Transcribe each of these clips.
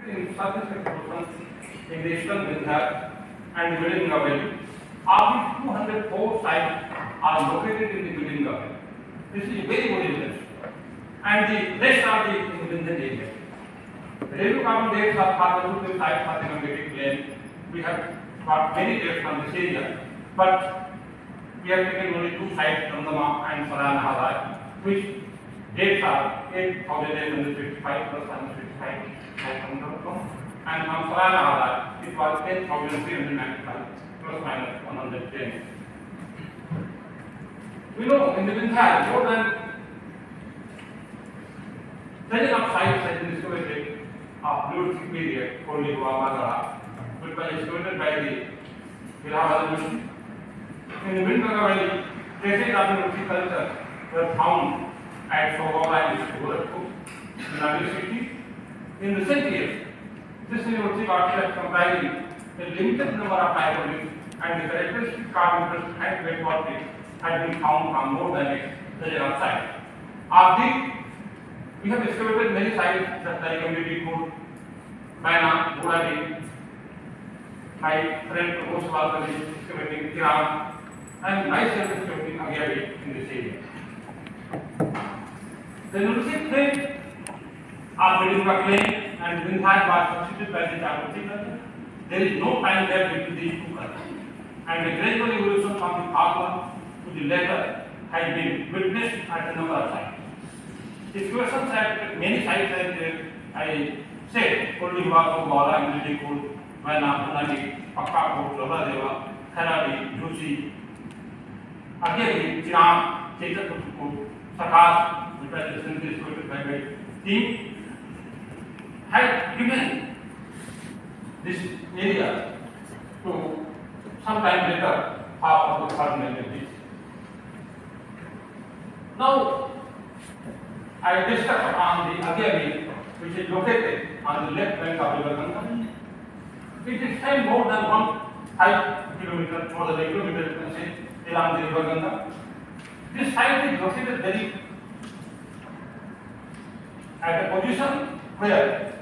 In surface erosion in the eastern Vindhya and Ganga Valley, of these 204 sites are located in the Ganga Valley. This is very good evidence. And the rest are the in Vindhya area. Radiocarbon dates of Parthenope sites are the Gangetic Plain. We have got many dates from this area, but we have taken only two sites, Gandama and Saranahara, which dates are 8,855 plus 155. And from Saranahara, it was 10,395 plus minus 110. We know in the Vindhya, more than 10 of sites have been excavated of Neolithic period, called Magara, which was excavated by the Ilahabad University. In the Ganga Valley, traces of Neolithic culture were found at Sogora and Gorakhpur in early 60s. In recent years, this Neolithic artifact comprising a limited number of microliths and the characteristic carvings and great pottery had been found from more than a dozen of sites. Of these, we have excavated many sites such as Agiabir, Baina, Buradi, my friend Prof was excavating Iran, and myself excavating Agiabir in this area. The Neolithic plain are Ganga plain and Vindhya was substituted by the Archaeology culture. There is no time gap between these two cultures, and a gradual evolution from the former to the latter has been witnessed at a number of sites. Excavations at many sites, as I said, Koldivako, Bala, Mirzapur, Vaina, Punani, Pakapur, Loladeva, Kharadi, Jusi, Agiabir, Chiram, Chetatupur, Sakas, which was recently excavated by my team, had given this area to sometime later half of the third millennium. Now, I discuss on the Agiabir, which is located on the left bank of the Ganga. It extends more than 1.5 kilometers, more than a kilometer, you can say, along the river Ganga. This site is located very at a position where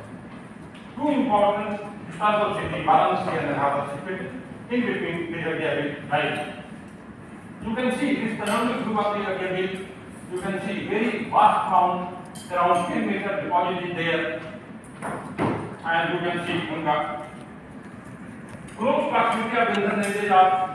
two important historical cities, Varanasi and Allahabad, are situated in between the Agiabir valleys. You can see this panoramic view of the Agiabir. You can see very vast mound, around 10-meter deposit is there, and you can see Ganga. Close proximity of Vindhya ranges are